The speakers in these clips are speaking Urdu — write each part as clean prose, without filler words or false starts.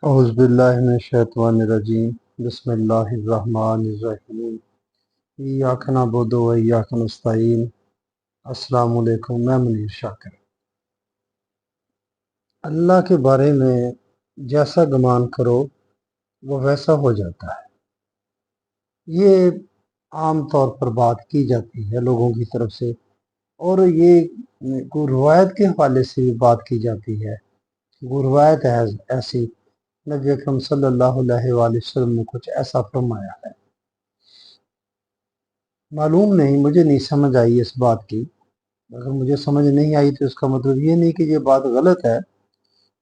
اعوذ باللہ من الشیطان الرجیم بسم اللہ الرحمن الرحیم ایاک نعبد و ایاک نستعین۔ السلام علیکم، میں منیر شاکر۔ اللہ کے بارے میں جیسا گمان کرو وہ ویسا ہو جاتا ہے، یہ عام طور پر بات کی جاتی ہے لوگوں کی طرف سے، اور یہ کوئی روایت کے حوالے سے بھی بات کی جاتی ہے۔ وہ روایت ہے ایسی، نبی اکرم صلی اللہ علیہ وآلہ وسلم نے کچھ ایسا فرمایا ہے۔ معلوم نہیں، مجھے نہیں سمجھ آئی اس بات کی۔ اگر مجھے سمجھ نہیں آئی تو اس کا مطلب یہ نہیں کہ یہ بات غلط ہے،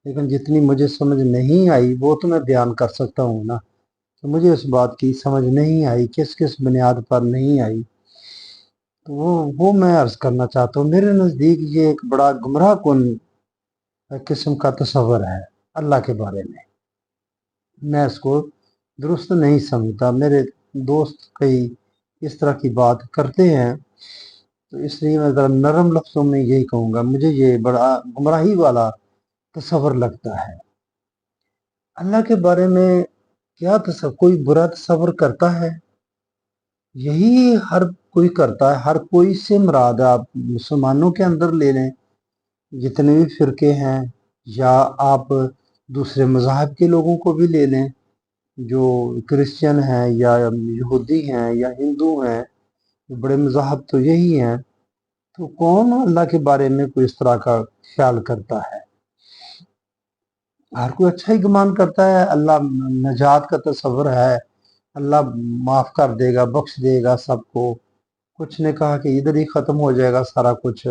لیکن جتنی مجھے سمجھ نہیں آئی وہ تو میں بیان کر سکتا ہوں نا، کہ مجھے اس بات کی سمجھ نہیں آئی، کس کس بنیاد پر نہیں آئی، تو وہ میں عرض کرنا چاہتا ہوں۔ میرے نزدیک یہ ایک بڑا گمراہ کن قسم کا تصور ہے اللہ کے بارے میں اس کو درست نہیں سمجھتا۔ میرے دوست کئی اس طرح کی بات کرتے ہیں، تو اس لیے میں ذرا نرم لفظوں میں یہی کہوں گا، مجھے یہ بڑا گمراہی والا تصور لگتا ہے۔ اللہ کے بارے میں کیا تصور، کوئی برا تصور کرتا ہے؟ یہی ہر کوئی کرتا ہے، ہر کوئی سے مراد آپ مسلمانوں کے اندر لے لیں، جتنے بھی فرقے ہیں، یا آپ دوسرے مذاہب کے لوگوں کو بھی لے لیں، جو کرسچن ہیں یا یہودی ہیں یا ہندو ہیں، بڑے مذاہب تو یہی ہیں۔ تو کون اللہ کے بارے میں کوئی اس طرح کا خیال کرتا ہے؟ ہر کوئی اچھا ہی گمان کرتا ہے، اللہ نجات کا تصور ہے، اللہ معاف کر دے گا، بخش دے گا سب کو۔ کچھ نے کہا کہ ادھر ہی ختم ہو جائے گا سارا کچھ،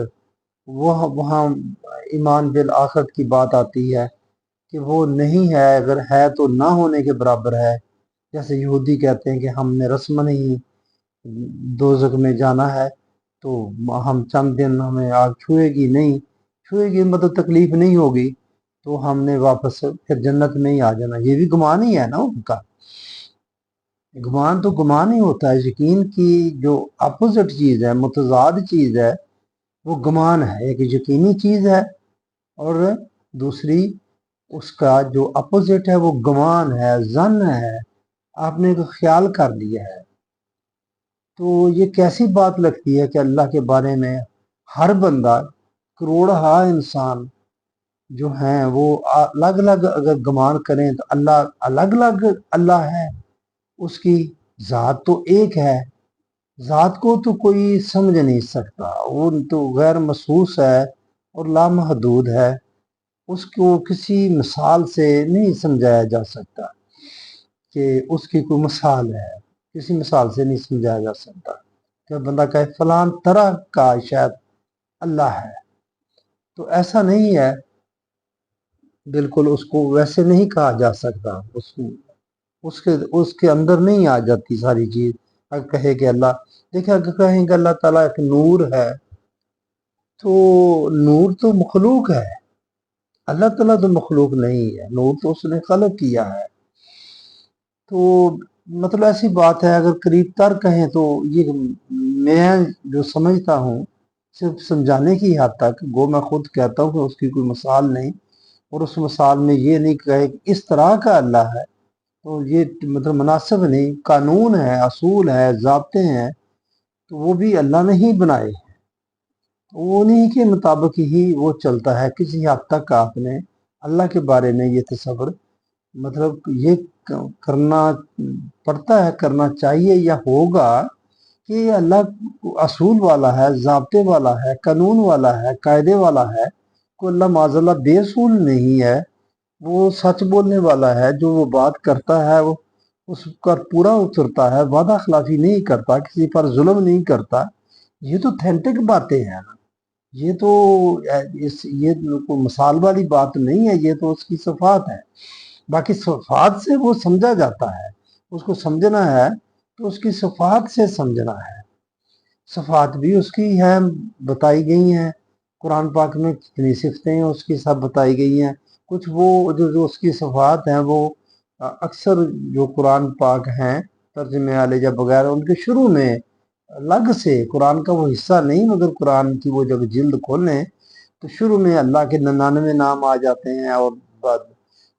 وہاں ایمان بالآخرت کی بات آتی ہے کہ وہ نہیں ہے، اگر ہے تو نہ ہونے کے برابر ہے۔ جیسے یہودی کہتے ہیں کہ ہم نے رسم نہیں دوزخ میں جانا ہے، تو ہم چند دن ہمیں آگ چھوئے گی نہیں، چھوئے گی مطلب تکلیف نہیں ہوگی، تو ہم نے واپس پھر جنت میں ہی آ جانا۔ یہ بھی گمان ہی ہے نا ان کا۔ گمان تو گمان ہی ہوتا ہے، یقین کی جو اپوزٹ چیز ہے، متضاد چیز ہے، وہ گمان ہے۔ ایک یقینی چیز ہے اور دوسری اس کا جو اپوزٹ ہے وہ گمان ہے، ظن ہے، آپ نے ایک خیال کر لیا ہے۔ تو یہ کیسی بات لگتی ہے کہ اللہ کے بارے میں ہر بندہ، کروڑہا انسان جو ہیں وہ الگ الگ اگر گمان کریں تو اللہ الگ الگ اللہ ہے، اس کی ذات تو ایک ہے۔ ذات کو تو کوئی سمجھ نہیں سکتا، وہ تو غیر محسوس ہے اور لامحدود ہے، اس کو کسی مثال سے نہیں سمجھایا جا سکتا کہ اس کی کوئی مثال ہے، کسی مثال سے نہیں سمجھایا جا سکتا کہ بندہ کہے فلان طرح کا شاید اللہ ہے، تو ایسا نہیں ہے، بالکل اس کو ویسے نہیں کہا جا سکتا، اس کے اندر نہیں آ جاتی ساری چیز۔ اگر کہے کہ اللہ، دیکھیں اگر کہیں کہ اللہ تعالیٰ ایک نور ہے، تو نور تو مخلوق ہے، اللہ تعالیٰ تو مخلوق نہیں ہے، نور تو اس نے خلق کیا ہے۔ تو مطلب ایسی بات ہے، اگر قریب تر کہیں تو یہ میں جو سمجھتا ہوں صرف سمجھانے کی حد تک، گو میں خود کہتا ہوں کہ اس کی کوئی مثال نہیں، اور اس مثال میں یہ نہیں کہے کہ اس طرح کا اللہ ہے، تو یہ مطلب مناسب نہیں۔ قانون ہے، اصول ہے، ضابطے ہیں، تو وہ بھی اللہ نے ہی بنائے ہیں، انہیں کے مطابق ہی وہ چلتا ہے۔ کسی حد تک آپ نے اللہ کے بارے میں یہ تصور مطلب یہ کرنا پڑتا ہے، کرنا چاہیے یا ہوگا کہ اللہ اصول والا ہے، ضابطے والا ہے، قانون والا ہے، قاعدے والا ہے، کوئی اللہ معاذ اللہ بے اصول نہیں ہے، وہ سچ بولنے والا ہے، جو وہ بات کرتا ہے وہ اس پر پورا اترتا ہے، وعدہ خلافی نہیں کرتا، کسی پر ظلم نہیں کرتا۔ یہ تو تھینٹک باتیں ہیں، یہ تو یہ کوئی مثال والی بات نہیں ہے، یہ تو اس کی صفات ہے۔ باقی صفات سے وہ سمجھا جاتا ہے، اس کو سمجھنا ہے تو اس کی صفات سے سمجھنا ہے۔ صفات بھی اس کی ہیں، بتائی گئی ہیں قرآن پاک میں، کتنی صفتیں ہیں اس کی سب بتائی گئی ہیں۔ کچھ وہ جو اس کی صفات ہیں وہ اکثر جو قرآن پاک ہیں ترجمے والے یا بغیر ان کے شروع میں الگ سے، قرآن کا وہ حصہ نہیں مگر قرآن کی وہ جب جلد کھولیں تو شروع میں اللہ کے 99 نام آ جاتے ہیں، اور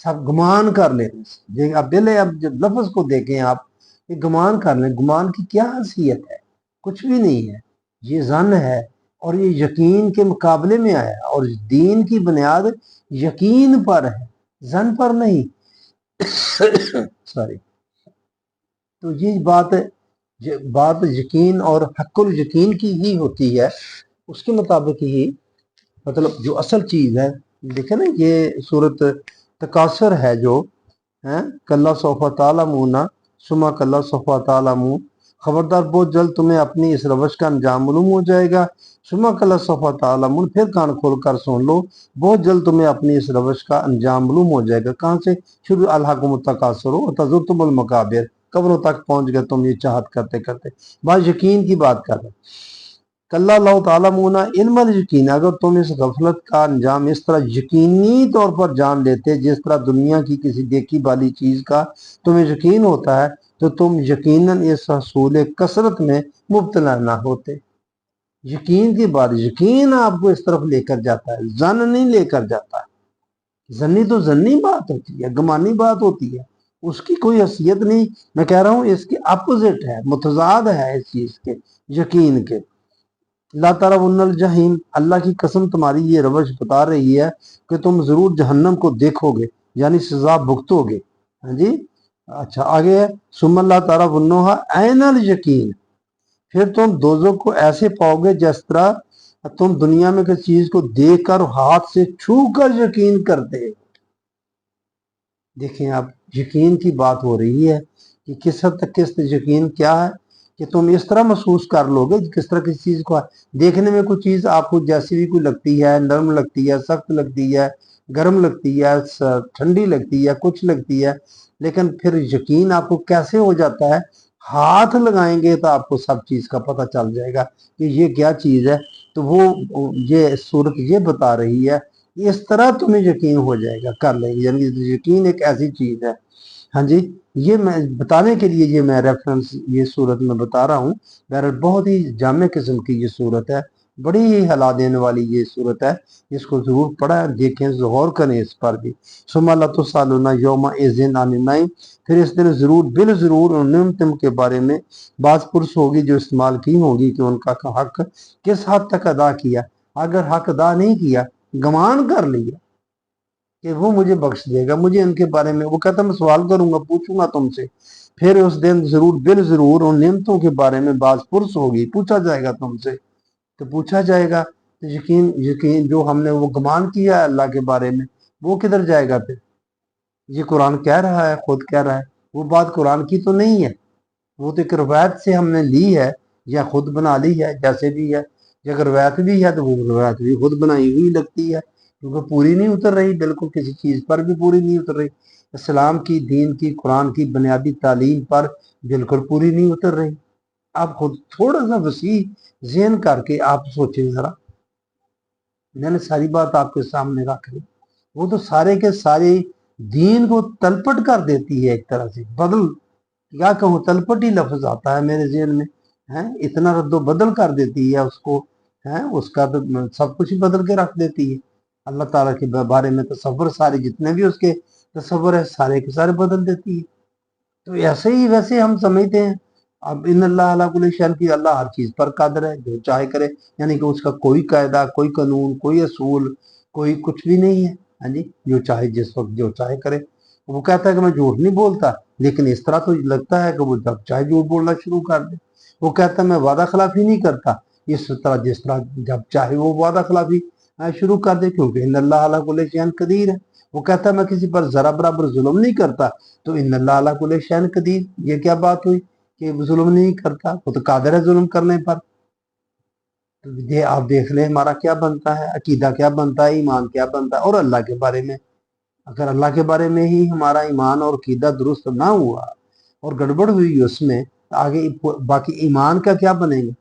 سب گمان کر لینے سے، اب پہلے اب جب لفظ کو دیکھیں آپ، یہ گمان کر لیں، گمان کی کیا حیثیت ہے؟ کچھ بھی نہیں ہے، یہ ظن ہے، اور یہ یقین کے مقابلے میں آیا، اور دین کی بنیاد یقین پر ہے، ظن پر نہیں۔ سوری۔ تو یہ بات یقین اور حق الیقین کی ہی ہوتی ہے، اس کے مطابق ہی مطلب جو اصل چیز ہے۔ دیکھیں نا، یہ صورت تکاثر ہے جو کلا سوف تعلمون ثم کلا سوف تعلمون، خبردار بہت جلد تمہیں اپنی اس روش کا انجام معلوم ہو جائے گا، ثم کلا سوف تعلمون، پھر کان کھول کر سن لو، بہت جلد تمہیں اپنی اس روش کا انجام معلوم ہو جائے گا۔ کہاں سے شروع؟ الحاکم التکاثر وتزرتم المقابر، قبروں تک پہنچ گئے تم یہ چاہت کرتے کرتے۔ بات یقین کی بات کر رہے ہیں۔ کلا لو تعلمون علم الیقین، اگر تم اس غفلت کا انجام اس طرح یقینی طور پر جان لیتے جس طرح دنیا کی کسی دیکھی بالی چیز کا تمہیں یقین ہوتا ہے، تو تم یقیناً اس حصول کثرت میں مبتلا نہ ہوتے۔ یقین کی بات، یقین آپ کو اس طرف لے کر جاتا ہے، ظن نہیں لے کر جاتا ہے۔ ظنی تو ظنی بات ہوتی ہے، گمانی بات ہوتی ہے، اس کی کوئی حیثیت نہیں۔ میں کہہ رہا ہوں اس کی اپوزٹ ہے، متضاد ہے اس چیز کے، یقین کے۔ لا ترون الجحیم، اللہ کی قسم تمہاری یہ روش بتا رہی ہے کہ تم ضرور جہنم کو دیکھو گے، یعنی سزا بھگتو گے۔ ہاں جی، اچھا آگے ہے ثم لا ترونھا عین الیقین، پھر تم دوزخ کو ایسے پاؤ گے جس طرح تم دنیا میں کسی چیز کو دیکھ کر ہاتھ سے چھو کر یقین کرتے۔ دیکھیں آپ، یقین کی بات ہو رہی ہے کہ کس حد تک یقین کیا ہے کہ تم اس طرح محسوس کر لو گے کس طرح کسی چیز کو دیکھنے میں کوئی چیز آپ کو جیسی بھی کوئی لگتی ہے، نرم لگتی ہے، سخت لگتی ہے، گرم لگتی ہے، ٹھنڈی لگتی ہے، کچھ لگتی ہے، لیکن پھر یقین آپ کو کیسے ہو جاتا ہے؟ ہاتھ لگائیں گے تو آپ کو سب چیز کا پتہ چل جائے گا کہ یہ کیا چیز ہے۔ تو وہ یہ صورت یہ بتا رہی ہے اس طرح تمہیں یقین ہو جائے گا، کر لیں گے، یعنی یقین ایک ایسی چیز ہے۔ ہاں جی، یہ میں بتانے کے لیے یہ میں ریفرنس یہ صورت میں بتا رہا ہوں۔ بہرحال بہت ہی جامع قسم کی یہ صورت ہے، بڑی ہی ہلا دینے والی یہ صورت ہے، اس کو ضرور پڑھیں، دیکھیں، غور کریں اس پر بھی۔ ثم لتسألن یومئذ عن النعیم، پھر اس دن ضرور بالضرور ان نعمتوں کے بارے میں باز پرس ہوگی جو استعمال کی ہوگی کہ ان کا حق کس حد تک ادا کیا۔ اگر حق ادا نہیں کیا، گمان کر لیا کہ وہ مجھے بخش دے گا، مجھے ان کے بارے میں، وہ کہتا میں سوال کروں گا، پوچھوں گا تم سے، پھر اس دن ضرور بالضرور ان نعمتوں کے بارے میں باز پرس ہوگی، پوچھا جائے گا تم سے۔ تو پوچھا جائے گا تو یقین جو ہم نے وہ گمان کیا ہے اللہ کے بارے میں، وہ کدھر جائے گا پھر؟ یہ قرآن کہہ رہا ہے، خود کہہ رہا ہے، وہ بات قرآن کی تو نہیں ہے، وہ تو ایک روایت سے ہم نے لی ہے یا خود بنا لی ہے، جیسے بھی ہے۔ اگر روایت بھی ہے تو وہ روایت بھی خود بنائی ہوئی لگتی ہے، کیونکہ پوری نہیں اتر رہی، بالکل کسی چیز پر بھی پوری نہیں اتر رہی۔ اسلام کی، دین کی، قرآن کی بنیادی تعلیم پر بالکل پوری نہیں اتر رہی۔ آپ خود تھوڑا سا وسیع ذہن کر کے آپ سوچیں ذرا، میں نے ساری بات آپ کے سامنے رکھ لی، وہ تو سارے کے سارے دین کو تلپٹ کر دیتی ہے، ایک طرح سے بدل، کیا کہوں، تلپٹ ہی لفظ آتا ہے میرے ذہن میں، اتنا رد و بدل کر دیتی ہے اس کو، اس کا تو سب کچھ ہی بدل کے رکھ دیتی ہے۔ اللہ تعالیٰ کے بارے میں تصور، سارے جتنے بھی اس کے تصور ہے سارے کے سارے بدل دیتی ہے۔ تو ایسے ہی ویسے ہم سمجھتے ہیں اب ان اللہ علی کل شیء، کی اللہ ہر چیز پر قادر ہے، جو چاہے کرے، یعنی کہ اس کا کوئی قاعدہ، کوئی قانون، کوئی اصول، کوئی کچھ بھی نہیں ہے۔ ہاں جی، جو چاہے جس وقت جو چاہے کرے۔ وہ کہتا ہے کہ میں جھوٹ نہیں بولتا، لیکن اس طرح تو لگتا ہے کہ وہ جب چاہے جھوٹ بولنا شروع کر دے۔ وہ کہتا ہے میں وعدہ خلافی نہیں کرتا، اس طرح جس طرح جب چاہے وہ وعدہ خلافی شروع کر دے، کیونکہ ان اللہ علی کل شیء قدیر ہے۔ وہ کہتا ہے میں کسی پر ذرا برابر ظلم نہیں کرتا، تو ان اللہ علی کل شیء قدیر، یہ کیا بات ہوئی کہ ظلم نہیں کرتا؟ وہ تو قادر ہے ظلم کرنے پر۔ تو یہ آپ دیکھ لیں ہمارا کیا بنتا ہے، عقیدہ کیا بنتا ہے، ایمان کیا بنتا ہے۔ اور اللہ کے بارے میں، اگر اللہ کے بارے میں ہی ہمارا ایمان اور عقیدہ درست نہ ہوا اور گڑبڑ ہوئی اس میں، آگے باقی ایمان کا کیا بنے گا؟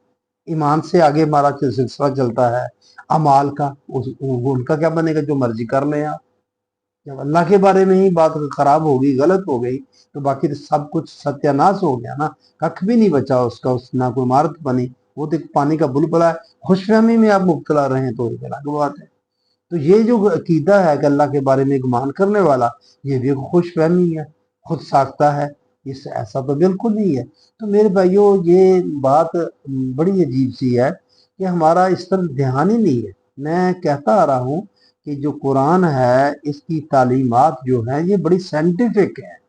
ایمان سے آگے ہمارا سلسلہ چلتا ہے اعمال کا، ان کا کیا بنے گا؟ جو مرضی کر لیں آپ۔ جب اللہ کے بارے میں ہی بات خراب ہوگی، غلط ہو گئی، تو باقی سب کچھ ستیہ ناش ہو گیا نا، ککھ بھی نہیں بچا اس کا، نہ کوئی عمارت بنی، وہ تو ایک پانی کا بلبلہ ہے۔ خوش فہمی میں آپ مبتلا رہے تو ایک الگ بات ہے۔ تو یہ جو عقیدہ ہے کہ اللہ کے بارے میں گمان کرنے والا، یہ بھی خوش فہمی ہے، خود ساختہ ہے، اس ایسا تو بالکل نہیں ہے۔ تو میرے بھائیوں، یہ بات بڑی عجیب سی ہے کہ ہمارا اس طرف دھیان ہی نہیں ہے۔ میں کہتا آ رہا ہوں کہ جو قرآن ہے، اس کی تعلیمات جو ہیں یہ بڑی سائنٹیفک ہے۔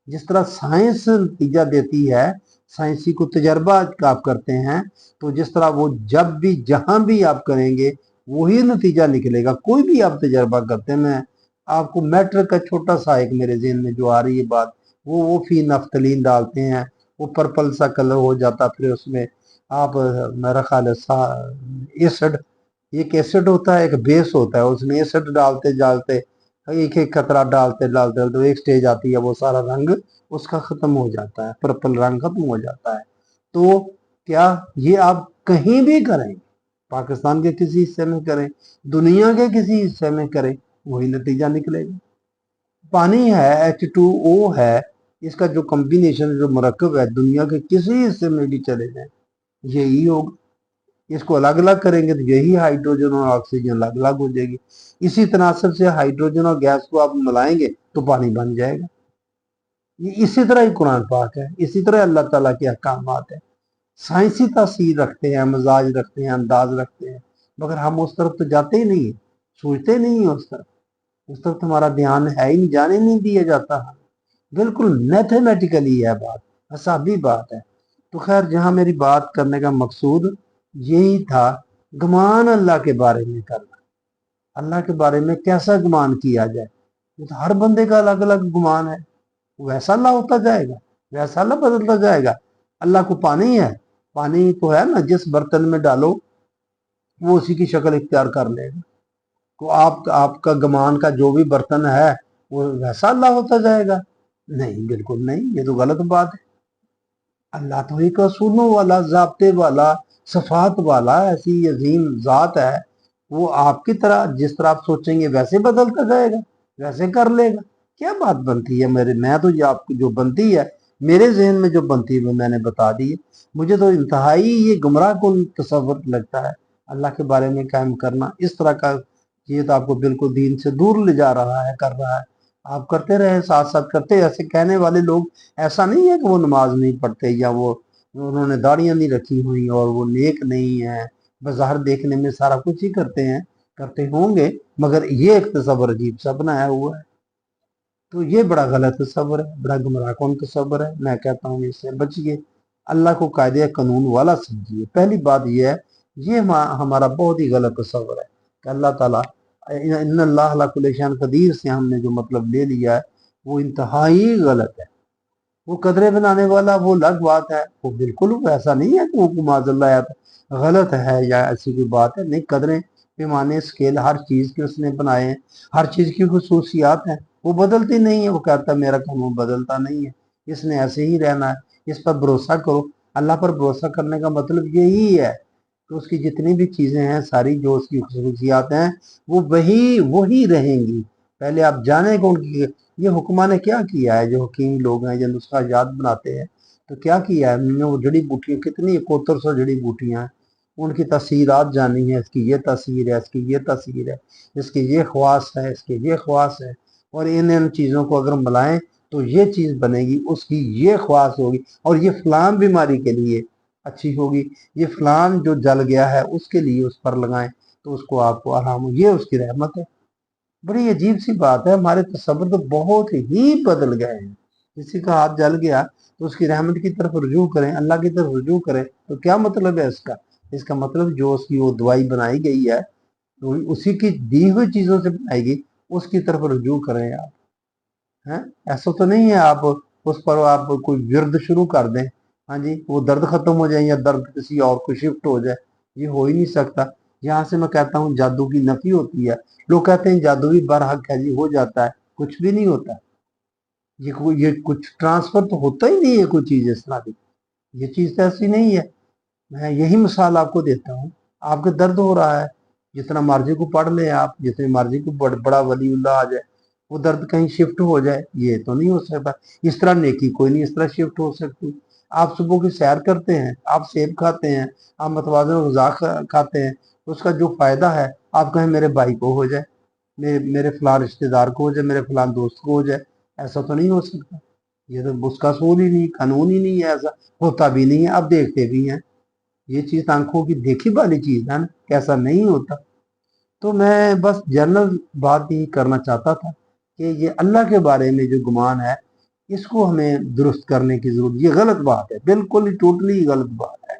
جس طرح سائنس نتیجہ دیتی ہے، سائنسی کو تجربہ آپ کرتے ہیں، تو جس طرح وہ جب بھی جہاں بھی آپ کریں گے وہی نتیجہ نکلے گا۔ کوئی بھی آپ تجربہ کرتے ہیں، میں آپ کو میٹرک کا چھوٹا سا ایک میرے ذہن میں جو آ رہی ہے بات، وہ فی نفتالین ڈالتے ہیں، وہ پرپل سا کلر ہو جاتا، پھر اس میں آپ میرا خیال ہے ایسڈ، ایک ایسڈ ہوتا ہے، ایک بیس ہوتا ہے، اس میں ایسڈ ڈالتے ڈالتے ایک ایک قطرہ ڈالتے ڈالتے تو ایک سٹیج آتی ہے، وہ سارا رنگ اس کا ختم ہو جاتا ہے، پرپل رنگ ختم ہو جاتا ہے۔ تو کیا یہ آپ کہیں بھی کریں، پاکستان کے کسی حصے میں کریں، دنیا کے کسی حصے میں کریں، وہی نتیجہ نکلے گا۔ پانی ہے، H2O ہے، اس کا جو کمبینیشن جو مرکب ہے، دنیا کے کسی حصے میں بھی چلے جائیں یہی ہوگا۔ اس کو الگ الگ کریں گے تو یہی ہائیڈروجن اور آکسیجن الگ الگ ہو جائے گی۔ اسی تناسب سے ہائیڈروجن اور گیس کو آپ ملائیں گے تو پانی بن جائے گا۔ یہ اسی طرح ہی قرآن پاک ہے، اسی طرح اللہ تعالیٰ کے احکامات ہیں، سائنسی تاثیر رکھتے ہیں، مزاج رکھتے ہیں، انداز رکھتے ہیں، مگر ہم اس طرف تو جاتے ہی نہیں ہیں، سوچتے نہیں ہیں اس طرف ہمارا دھیان ہے ہی نہیں، جانے نہیں دیا جاتا۔ بالکل میتھمیٹیکلی ہے بات، حسابی بات ہے۔ تو خیر، جہاں میری بات کرنے کا مقصود یہی تھا، گمان اللہ کے بارے میں کرنا، اللہ کے بارے میں کیسا گمان کیا جائے۔ تو ہر بندے کا الگ الگ گمان ہے، ویسا اللہ ہوتا جائے گا، ویسا اللہ بدلتا جائے گا۔ اللہ کو پانی ہے، پانی تو ہے نا، جس برتن میں ڈالو وہ اسی کی شکل اختیار کر لے گا۔ تو آپ کا گمان کا جو بھی برتن ہے وہ ویسا اللہ ہوتا جائے گا؟ نہیں، بالکل نہیں، یہ تو غلط بات ہے۔ اللہ تو ایک اصولوں والا، ضابطے والا، صفات والا ایسی عظیم ذات ہے، وہ آپ کی طرح جس طرح آپ سوچیں گے ویسے بدلتا جائے گا، ویسے کر لے گا۔ کیا بات بنتی ہے میں تو یہ آپ کو جو بنتی ہے، میرے ذہن میں جو بنتی ہے وہ میں نے بتا دی ہے۔ مجھے تو انتہائی یہ گمراہ کن تصور لگتا ہے اللہ کے بارے میں قائم کرنا اس طرح کا۔ یہ تو آپ کو بالکل دین سے دور لے جا رہا ہے، کر رہا ہے۔ آپ کرتے رہے، ساتھ ساتھ کرتے، ایسے کہنے والے لوگ، ایسا نہیں ہے کہ وہ نماز نہیں پڑھتے یا وہ انہوں نے داڑیاں نہیں رکھی ہوئی اور وہ نیک نہیں ہے، بظاہر دیکھنے میں سارا کچھ ہی کرتے ہیں، کرتے ہوں گے، مگر یہ ایک تصور عجیب سا بنایا ہوا ہے۔ تو یہ بڑا غلط تصور ہے، بڑا گمراہ کن تصور ہے۔ میں کہتا ہوں اس سے بچیے، اللہ کو قاعدے قانون والا سمجھیے۔ پہلی بات یہ ہے، یہ ہمارا بہت ہی غلط تصور ہے کہ اللہ تعالیٰ ان اللہ علی کل شیء قدیر سے ہم نے جو مطلب لے لیا ہے وہ انتہائی غلط ہے۔ وہ قدرے بنانے والا وہ الگ بات ہے، وہ بالکل ایسا نہیں ہے کہ وہ معاذ اللہ غلط ہے یا ایسی کوئی بات ہے، نہیں۔ قدریں، پیمانے، اسکیل، ہر چیز کے اس نے بنائے ہیں، ہر چیز کی خصوصیات ہیں، وہ بدلتی نہیں ہے۔ وہ کہتا ہے میرا قانون بدلتا نہیں ہے، اس نے ایسے ہی رہنا ہے، اس پر بھروسہ کرو۔ اللہ پر بھروسہ کرنے کا مطلب یہی ہے کہ اس کی جتنی بھی چیزیں ہیں، ساری جو اس کی خصوصیات ہیں وہ وہی رہیں گی۔ پہلے آپ جانیں کہ ان کی یہ حکماں نے کیا کیا ہے، جو حکیم لوگ ہیں جو نسخہ جات بناتے ہیں، تو کیا کیا ہے انہوں نے؟ وہ جڑی بوٹیاں کتنی 7100 جڑی بوٹیاں ہیں، ان کی تاثیرات جانی ہے، اس کی یہ تاثیر ہے، اس کی یہ تاثیر ہے، اس کی یہ خواص ہے، اس کی یہ خواص ہے، اور ان چیزوں کو اگر ملائیں تو یہ چیز بنے گی، اس کی یہ خواص ہوگی، اور یہ فلان بیماری کے لیے اچھی ہوگی، یہ فلان جو جل گیا ہے اس کے لیے اس پر لگائیں تو اس کو آپ کو آرام ہو، یہ اس کی رحمت ہے۔ بڑی عجیب سی بات ہے، ہمارے تصور تو بہت ہی بدل گئے ہیں۔ کسی کا ہاتھ جل گیا تو اس کی رحمت کی طرف رجوع کریں، اللہ کی طرف رجوع کریں، تو کیا مطلب ہے اس کا مطلب جو اس کی وہ دوائی بنائی گئی ہے تو اسی کی دی ہوئی چیزوں سے بنائی گئی، اس کی طرف رجوع کریں آپ۔ ایسا تو نہیں ہے آپ اس پر آپ کوئی ورد شروع کر دیں، ہاں جی، وہ درد ختم ہو جائے یا درد کسی اور کو شفٹ ہو جائے، یہ ہو ہی نہیں سکتا۔ یہاں سے میں کہتا ہوں جادو کی نفی ہوتی ہے۔ لوگ کہتے ہیں جادو بھی برحق ہے، جی ہو جاتا ہے، کچھ بھی نہیں ہوتا۔ یہ کچھ ٹرانسفر تو ہوتا ہی نہیں ہے کوئی چیز اس طرح کی، یہ چیز تو ایسی نہیں ہے۔ میں یہی مثال آپ کو دیتا ہوں، آپ کے درد ہو رہا ہے، جتنا مرضی کو پڑھ لیں آپ، جتنے مرضی کو بڑا ولی اللہ آ جائے، وہ درد کہیں شفٹ ہو جائے، یہ تو نہیں ہو سکتا۔ اس طرح نیکی کوئی نہیں اس طرح شفٹ ہو سکتی۔ آپ صبح کی سیر کرتے ہیں، آپ سیب کھاتے ہیں، آپ متوازن غذا کھاتے ہیں، اس کا جو فائدہ ہے آپ کہیں میرے بھائی کو ہو جائے، میرے فلاں رشتہ دار کو ہو جائے، میرے فلاں دوست کو ہو جائے، ایسا تو نہیں ہو سکتا۔ یہ تو اس کا اصول ہی نہیں، قانون ہی نہیں ہے، ایسا ہوتا بھی نہیں ہے، اب دیکھتے بھی ہیں۔ یہ چیز آنکھوں کی دیکھی والی چیز ہے نا، کیسا نہیں ہوتا۔ تو میں بس جنرل بات ہی کرنا چاہتا تھا کہ یہ اللہ کے بارے میں جو گمان ہے، اس کو ہمیں درست کرنے کی ضرورت، یہ غلط بات ہے، بالکل ہی ٹوٹلی غلط بات ہے۔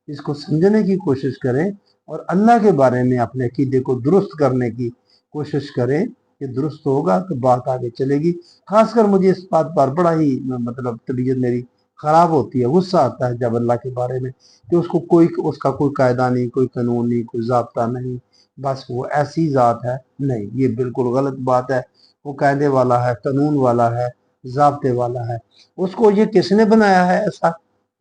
اس کو سمجھنے کی کوشش کریں اور اللہ کے بارے میں اپنے عقیدے کو درست کرنے کی کوشش کریں، کہ درست ہوگا تو بات آگے چلے گی۔ خاص کر مجھے اس بات پر بڑا ہی مطلب طبیعت میری خراب ہوتی ہے، غصہ آتا ہے جب اللہ کے بارے میں کہ اس کا کوئی قاعدہ نہیں، کوئی قانون نہیں، کوئی ضابطہ نہیں، بس وہ ایسی ذات ہے۔ نہیں، یہ بالکل غلط بات ہے۔ وہ قاعدے والا ہے، قانون والا ہے، ضابطے والا ہے۔ اس کو یہ کس نے بنایا ہے ایسا؟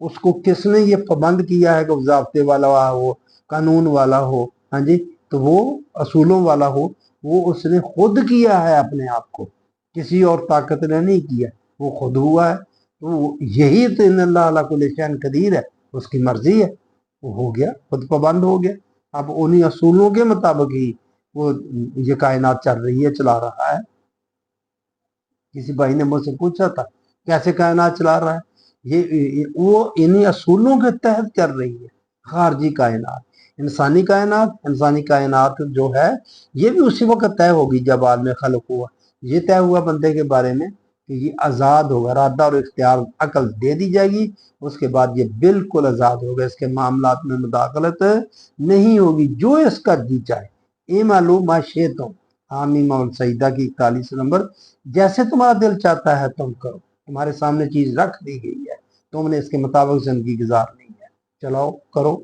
اس کو کس نے یہ پابند کیا ہے کہ وہ ضابطے والا ہو، قانون والا ہو، ہاں جی، تو وہ اصولوں والا ہو؟ وہ اس نے خود کیا ہے اپنے آپ کو، کسی اور طاقت نے نہیں کیا، وہ خود ہوا ہے۔ تو یہی تو ان اللہ علی کل شیء قدیر ہے، اس کی مرضی ہے، وہ ہو گیا، خود پابند ہو گیا۔ اب انہی اصولوں کے مطابق ہی وہ یہ کائنات چل رہی ہے، چلا رہا ہے۔ کسی بھائی نے مجھ سے پوچھا تھا کیسے کائنات چلا رہا ہے؟ وہ انہی اصولوں کے تحت چل رہی ہے۔ خارجی کائنات، انسانی کائنات جو ہے، یہ بھی اسی وقت طے ہوگی جب عالم خلق ہوا۔ یہ طے ہوا بندے کے بارے میں کہ یہ آزاد ہوگا، ارادہ اور اختیار، عقل دے دی جائے گی، اس کے بعد یہ بالکل آزاد ہوگا، اس کے معاملات میں مداخلت نہیں ہوگی، جو اس کا جی چاہے۔ اے معلوم ما شئتم، حامیم سعیدہ کی 41 نمبر، جیسے تمہارا دل چاہتا ہے تم کرو، تمہارے سامنے چیز رکھ دی گئی ہے، تم نے اس کے مطابق زندگی گزارنی ہے، چلاؤ کرو۔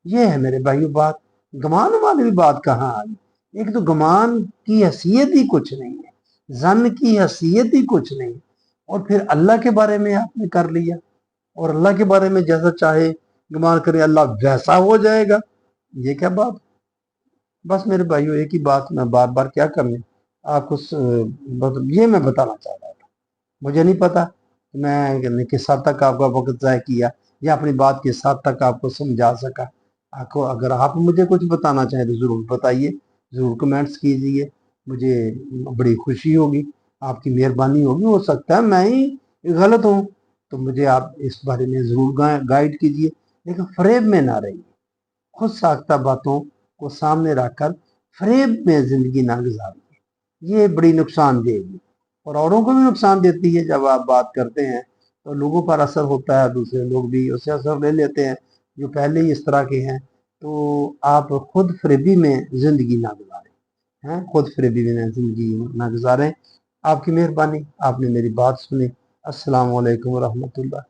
یہ ہے میرے بھائیو بات۔ گمان والی بات کہاں آئی؟ ایک تو گمان کی حیثیت ہی کچھ نہیں ہے، ظن کی حیثیت ہی کچھ نہیں، اور پھر اللہ کے بارے میں آپ نے کر لیا، اور اللہ کے بارے میں جیسا چاہے گمان کرے اللہ ویسا ہو جائے گا۔ یہ کیا بات؟ بس میرے بھائیو ایک ہی بات میں بار بار کیا کرنے آپ کو یہ میں بتانا چاہ رہا تھا۔ مجھے نہیں پتا میں کس حد تک آپ کا وقت ضائع کیا یا اپنی بات کس حد تک آپ کو سمجھا سکا۔ اگر آپ مجھے کچھ بتانا چاہیں تو ضرور بتائیے، ضرور کمنٹس کیجئے، مجھے بڑی خوشی ہوگی، آپ کی مہربانی ہوگی۔ ہو سکتا ہے میں ہی غلط ہوں تو مجھے آپ اس بارے میں ضرور گائیڈ کیجئے، لیکن فریب میں نہ رہیے، خود ساختہ باتوں کو سامنے رکھ کر فریب میں زندگی نہ گزاریے، یہ بڑی نقصان دے گی اور اوروں کو بھی نقصان دیتی ہے۔ جب آپ بات کرتے ہیں تو لوگوں پر اثر ہوتا ہے، دوسرے لوگ بھی اس سے اثر لے لیتے ہیں جو پہلے ہی اس طرح کے ہیں۔ تو آپ خود فریبی میں زندگی نہ گزاریں، خود فریبی میں زندگی نہ گزاریں۔ آپ کی مہربانی، آپ نے میری بات سنی۔ السلام علیکم ورحمۃ اللہ۔